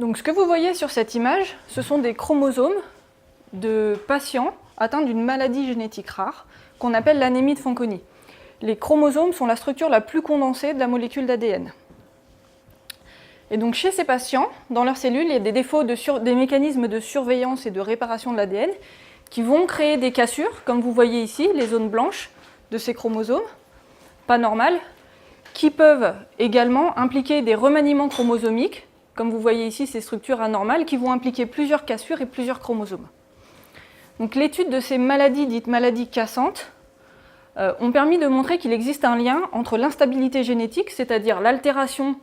Donc ce que vous voyez sur cette image, ce sont des chromosomes de patients atteints d'une maladie génétique rare qu'on appelle l'anémie de Fanconi. Les chromosomes sont la structure la plus condensée de la molécule d'ADN. Et donc chez ces patients, dans leurs cellules, il y a des défauts des mécanismes de surveillance et de réparation de l'ADN qui vont créer des cassures, comme vous voyez ici, les zones blanches de ces chromosomes, pas normales, qui peuvent également impliquer des remaniements chromosomiques, comme vous voyez ici, ces structures anormales, qui vont impliquer plusieurs cassures et plusieurs chromosomes. Donc l'étude de ces maladies dites maladies cassantes ont permis de montrer qu'il existe un lien entre l'instabilité génétique, c'est-à-dire l'altération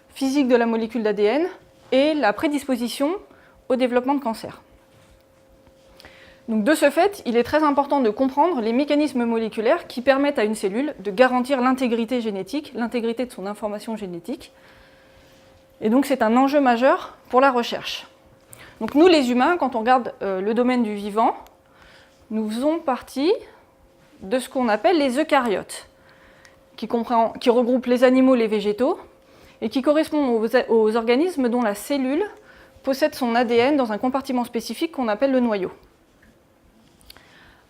physique de la molécule d'ADN, et la prédisposition au développement de cancer. Donc de ce fait, il est très important de comprendre les mécanismes moléculaires qui permettent à une cellule de garantir l'intégrité génétique, l'intégrité de son information génétique. Et donc c'est un enjeu majeur pour la recherche. Donc nous les humains, quand on regarde le domaine du vivant, nous faisons partie de ce qu'on appelle les eucaryotes, qui regroupent les animaux, les végétaux, et qui correspondent aux organismes dont la cellule possède son ADN dans un compartiment spécifique qu'on appelle le noyau.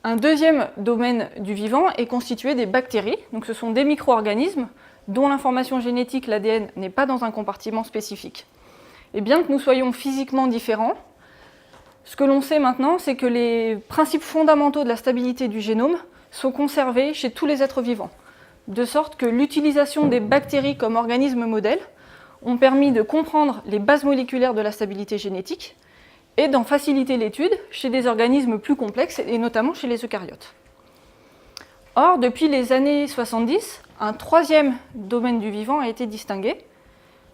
Un deuxième domaine du vivant est constitué des bactéries, donc ce sont des micro-organismes dont l'information génétique, l'ADN, n'est pas dans un compartiment spécifique. Et bien que nous soyons physiquement différents, ce que l'on sait maintenant, c'est que les principes fondamentaux de la stabilité du génome sont conservés chez tous les êtres vivants, de sorte que l'utilisation des bactéries comme organismes modèles ont permis de comprendre les bases moléculaires de la stabilité génétique et d'en faciliter l'étude chez des organismes plus complexes, et notamment chez les eucaryotes. Or, depuis les années 70, un troisième domaine du vivant a été distingué,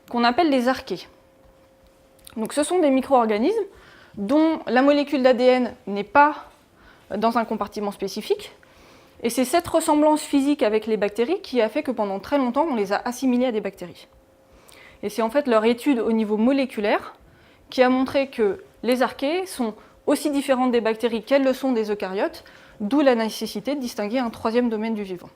qu'on appelle les archées. Donc, ce sont des micro-organismes dont la molécule d'ADN n'est pas dans un compartiment spécifique, et c'est cette ressemblance physique avec les bactéries qui a fait que pendant très longtemps, on les a assimilés à des bactéries. Et c'est en fait leur étude au niveau moléculaire qui a montré que les archées sont aussi différentes des bactéries qu'elles le sont des eucaryotes, d'où la nécessité de distinguer un troisième domaine du vivant.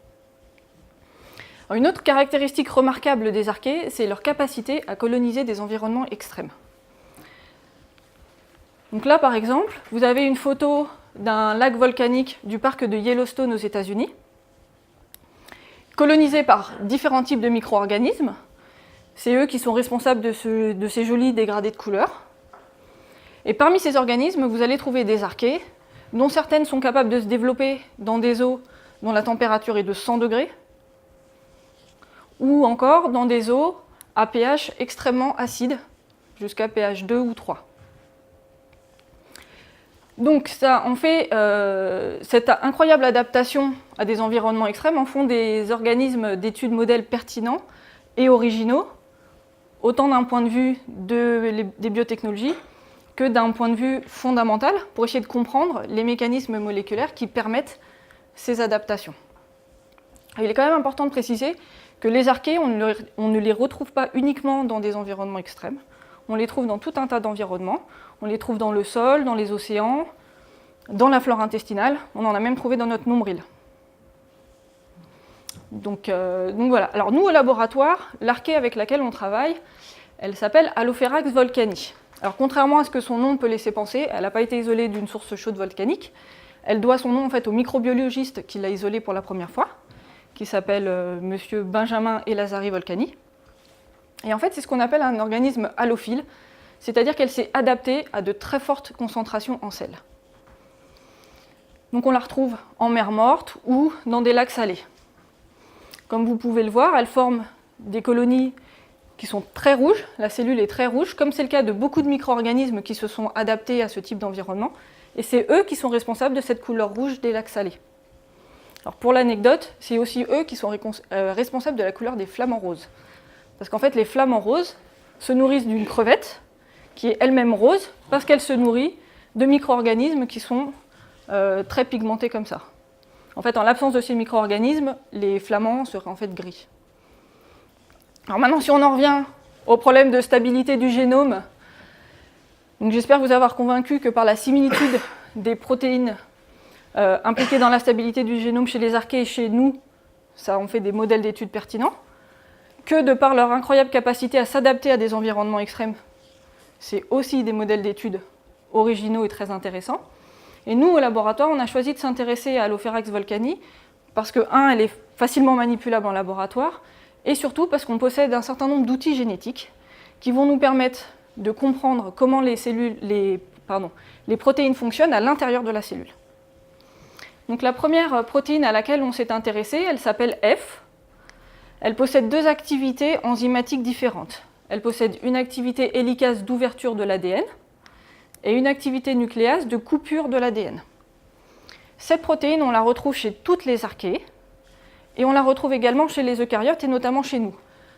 Alors, une autre caractéristique remarquable des archées, c'est leur capacité à coloniser des environnements extrêmes. Donc là, par exemple, vous avez une photo d'un lac volcanique du parc de Yellowstone aux États-Unis, colonisé par différents types de micro-organismes. C'est eux qui sont responsables de ces jolis dégradés de couleurs. Et parmi ces organismes, vous allez trouver des archées, dont certaines sont capables de se développer dans des eaux dont la température est de 100 degrés, ou encore dans des eaux à pH extrêmement acide, jusqu'à pH 2 ou 3. Donc ça en fait cette incroyable adaptation à des environnements extrêmes en font des organismes d'études modèles pertinents et originaux, autant d'un point de vue des biotechnologies que d'un point de vue fondamental pour essayer de comprendre les mécanismes moléculaires qui permettent ces adaptations. Il est quand même important de préciser que les archées, on ne les retrouve pas uniquement dans des environnements extrêmes, on les trouve dans tout un tas d'environnements, on les trouve dans le sol, dans les océans, dans la flore intestinale, on en a même trouvé dans notre nombril. Donc voilà. Alors nous au laboratoire, l'archée avec laquelle on travaille, elle s'appelle Halopherax volcani. Alors contrairement à ce que son nom peut laisser penser, elle n'a pas été isolée d'une source chaude volcanique. Elle doit son nom en fait au microbiologiste qui l'a isolée pour la première fois, qui s'appelle monsieur Benjamin Elazari Volcani. Et en fait, c'est ce qu'on appelle un organisme halophile, c'est-à-dire qu'elle s'est adaptée à de très fortes concentrations en sel. Donc on la retrouve en mer morte ou dans des lacs salés. Comme vous pouvez le voir, elle forme des colonies qui sont très rouges, la cellule est très rouge, comme c'est le cas de beaucoup de micro-organismes qui se sont adaptés à ce type d'environnement, et c'est eux qui sont responsables de cette couleur rouge des lacs salés. Alors pour l'anecdote, c'est aussi eux qui sont responsables de la couleur des flamants roses. Parce qu'en fait, les flamants roses se nourrissent d'une crevette qui est elle-même rose, parce qu'elle se nourrit de micro-organismes qui sont très pigmentés comme ça. En fait, en l'absence de ces micro-organismes, les flamants seraient en fait gris. Alors maintenant, si on en revient au problème de stabilité du génome, j'espère vous avoir convaincu que par la similitude des protéines impliquées dans la stabilité du génome chez les archées et chez nous, ça en fait des modèles d'études pertinents, que de par leur incroyable capacité à s'adapter à des environnements extrêmes, c'est aussi des modèles d'études originaux et très intéressants. Et nous, au laboratoire, on a choisi de s'intéresser à Allopherax volcani parce que, elle est facilement manipulable en laboratoire, et surtout parce qu'on possède un certain nombre d'outils génétiques qui vont nous permettre de comprendre comment les protéines fonctionnent à l'intérieur de la cellule. Donc la première protéine à laquelle on s'est intéressé, elle s'appelle F. Elle possède deux activités enzymatiques différentes. Elle possède une activité hélicase d'ouverture de l'ADN et une activité nucléase de coupure de l'ADN. Cette protéine, on la retrouve chez toutes les archées et on la retrouve également chez les eucaryotes et notamment chez nous.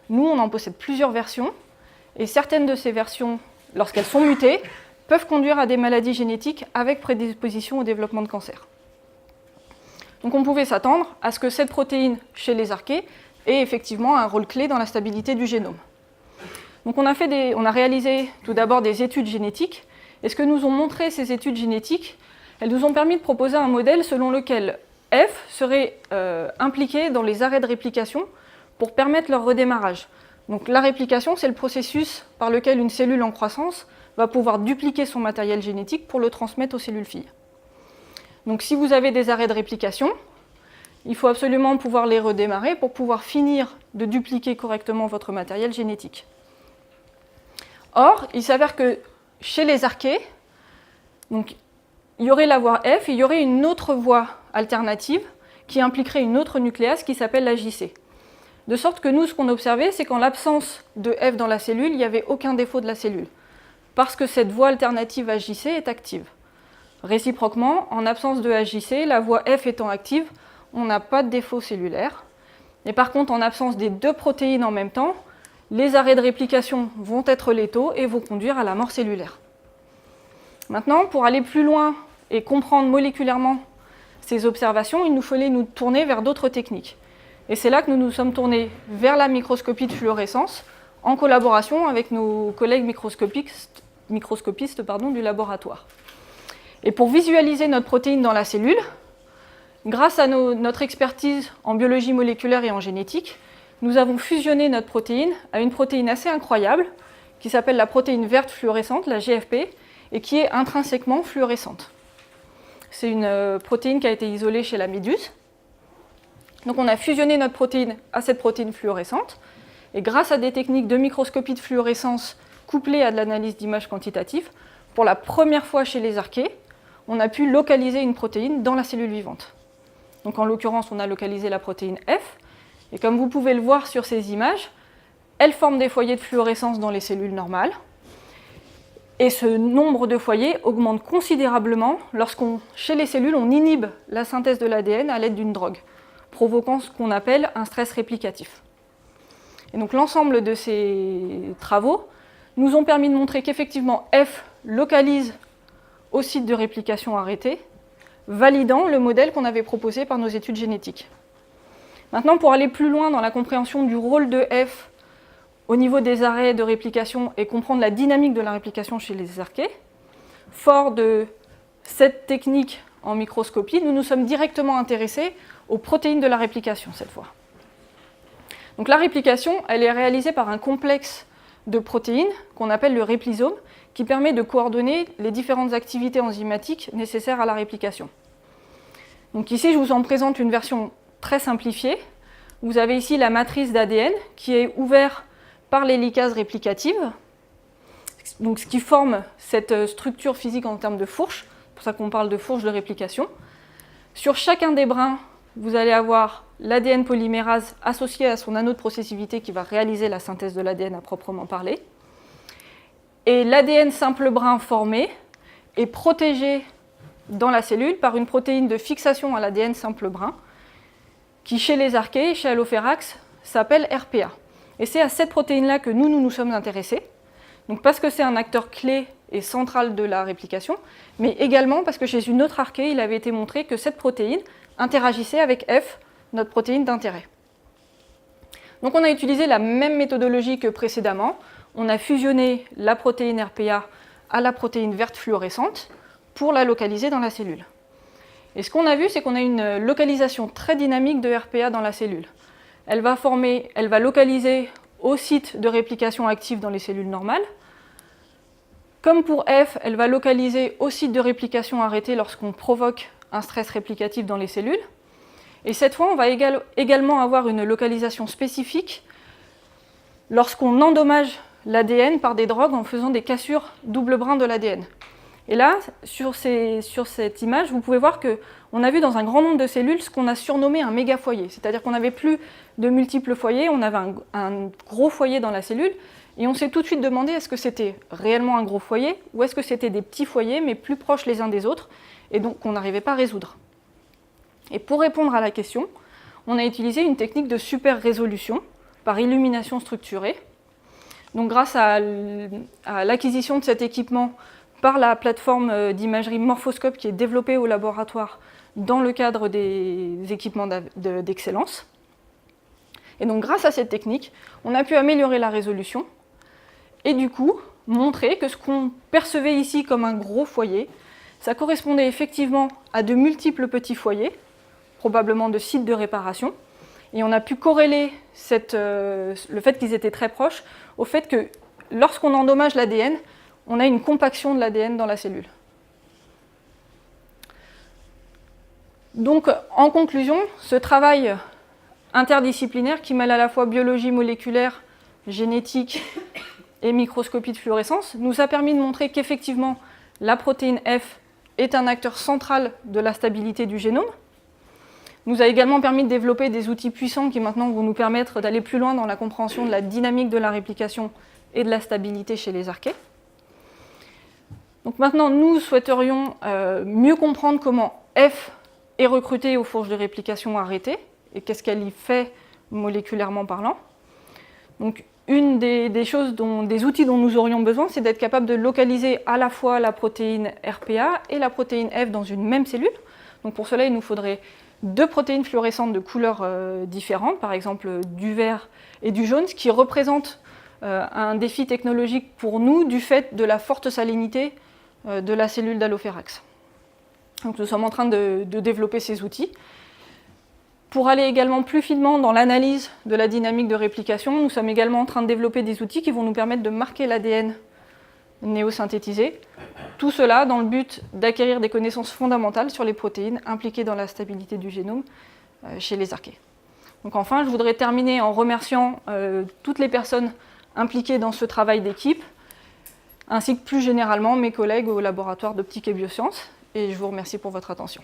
Nous, on en possède plusieurs versions et certaines de ces versions, lorsqu'elles sont mutées, peuvent conduire à des maladies génétiques avec prédisposition au développement de cancer. Donc on pouvait s'attendre à ce que cette protéine chez les archées ait effectivement un rôle clé dans la stabilité du génome. Donc on a réalisé tout d'abord des études génétiques, et ce que nous ont montré ces études génétiques, elles nous ont permis de proposer un modèle selon lequel F serait impliqué dans les arrêts de réplication pour permettre leur redémarrage. Donc la réplication, c'est le processus par lequel une cellule en croissance va pouvoir dupliquer son matériel génétique pour le transmettre aux cellules filles. Donc si vous avez des arrêts de réplication, il faut absolument pouvoir les redémarrer pour pouvoir finir de dupliquer correctement votre matériel génétique. Or, il s'avère que chez les archées, donc, il y aurait la voie F et il y aurait une autre voie alternative qui impliquerait une autre nucléase qui s'appelle la JC. De sorte que nous, ce qu'on observait, c'est qu'en l'absence de F dans la cellule, il n'y avait aucun défaut de la cellule, parce que cette voie alternative HJC est active. Réciproquement, en absence de HJC, la voie F étant active, on n'a pas de défaut cellulaire. Et par contre, en absence des deux protéines en même temps, les arrêts de réplication vont être létaux et vont conduire à la mort cellulaire. Maintenant, pour aller plus loin et comprendre moléculairement ces observations, il nous fallait nous tourner vers d'autres techniques. Et c'est là que nous nous sommes tournés vers la microscopie de fluorescence en collaboration avec nos collègues microscopistes du laboratoire. Et pour visualiser notre protéine dans la cellule, grâce à notre expertise en biologie moléculaire et en génétique, nous avons fusionné notre protéine à une protéine assez incroyable qui s'appelle la protéine verte fluorescente, la GFP, et qui est intrinsèquement fluorescente. C'est une protéine qui a été isolée chez la méduse. Donc on a fusionné notre protéine à cette protéine fluorescente, et grâce à des techniques de microscopie de fluorescence couplées à de l'analyse d'images quantitatives, pour la première fois chez les archées, on a pu localiser une protéine dans la cellule vivante. Donc en l'occurrence, on a localisé la protéine F, et comme vous pouvez le voir sur ces images, elle forme des foyers de fluorescence dans les cellules normales, et ce nombre de foyers augmente considérablement chez les cellules, on inhibe la synthèse de l'ADN à l'aide d'une drogue, provoquant ce qu'on appelle un stress réplicatif. Et donc l'ensemble de ces travaux nous ont permis de montrer qu'effectivement F localise au site de réplication arrêté, validant le modèle qu'on avait proposé par nos études génétiques. Maintenant, pour aller plus loin dans la compréhension du rôle de F au niveau des arrêts de réplication et comprendre la dynamique de la réplication chez les archées, fort de cette technique en microscopie, nous nous sommes directement intéressés aux protéines de la réplication cette fois. Donc la réplication, elle est réalisée par un complexe de protéines qu'on appelle le réplisome, qui permet de coordonner les différentes activités enzymatiques nécessaires à la réplication. Donc ici, je vous en présente une version très simplifiée. Vous avez ici la matrice d'ADN qui est ouverte par l'hélicase réplicative, donc ce qui forme cette structure physique en termes de fourche, c'est pour ça qu'on parle de fourche de réplication. Sur chacun des brins, vous allez avoir l'ADN polymérase associé à son anneau de processivité qui va réaliser la synthèse de l'ADN à proprement parler. Et l'ADN simple brin formé est protégé dans la cellule par une protéine de fixation à l'ADN simple brin qui, chez les archées et chez Allopherax, s'appelle RPA. Et c'est à cette protéine-là que nous sommes intéressés, donc parce que c'est un acteur clé et central de la réplication, mais également parce que chez une autre archée, il avait été montré que cette protéine interagissait avec F, notre protéine d'intérêt. Donc on a utilisé la même méthodologie que précédemment. On a fusionné la protéine RPA à la protéine verte fluorescente pour la localiser dans la cellule. Et ce qu'on a vu, c'est qu'on a une localisation très dynamique de RPA dans la cellule. Elle va localiser au site de réplication active dans les cellules normales, Comme pour F, elle va localiser au site de réplication arrêté lorsqu'on provoque un stress réplicatif dans les cellules. Et cette fois, on va également avoir une localisation spécifique lorsqu'on endommage l'ADN par des drogues en faisant des cassures double brin de l'ADN. Et là, sur cette image, vous pouvez voir qu'on a vu dans un grand nombre de cellules ce qu'on a surnommé un méga foyer. C'est-à-dire qu'on n'avait plus de multiples foyers, on avait un gros foyer dans la cellule, et on s'est tout de suite demandé est-ce que c'était réellement un gros foyer, ou est-ce que c'était des petits foyers, mais plus proches les uns des autres, et donc qu'on n'arrivait pas à résoudre. Et pour répondre à la question, on a utilisé une technique de super résolution par illumination structurée. Donc grâce à l'acquisition de cet équipement par la plateforme d'imagerie Morphoscope qui est développée au laboratoire dans le cadre des équipements d'excellence. Et donc grâce à cette technique, on a pu améliorer la résolution et du coup montrer que ce qu'on percevait ici comme un gros foyer, ça correspondait effectivement à de multiples petits foyers, probablement de sites de réparation. Et on a pu corréler le fait qu'ils étaient très proches au fait que lorsqu'on endommage l'ADN, on a une compaction de l'ADN dans la cellule. Donc, en conclusion, ce travail interdisciplinaire qui mêle à la fois biologie moléculaire, génétique et microscopie de fluorescence nous a permis de montrer qu'effectivement, la protéine F est un acteur central de la stabilité du génome. Nous a également permis de développer des outils puissants qui maintenant vont nous permettre d'aller plus loin dans la compréhension de la dynamique de la réplication et de la stabilité chez les archées. Donc maintenant, nous souhaiterions mieux comprendre comment F est recrutée aux fourches de réplication arrêtées et qu'est-ce qu'elle y fait moléculairement parlant. Donc, une des outils dont nous aurions besoin, c'est d'être capable de localiser à la fois la protéine RPA et la protéine F dans une même cellule. Donc pour cela, il nous faudrait deux protéines fluorescentes de couleurs différentes, par exemple du vert et du jaune, ce qui représente un défi technologique pour nous du fait de la forte salinité de la cellule d'Allopherax. Donc nous sommes en train de développer ces outils. Pour aller également plus finement dans l'analyse de la dynamique de réplication, nous sommes également en train de développer des outils qui vont nous permettre de marquer l'ADN néosynthétisé. Tout cela dans le but d'acquérir des connaissances fondamentales sur les protéines impliquées dans la stabilité du génome chez les archées. Donc enfin, je voudrais terminer en remerciant toutes les personnes impliquées dans ce travail d'équipe, ainsi que plus généralement mes collègues au laboratoire d'optique et biosciences. Et je vous remercie pour votre attention.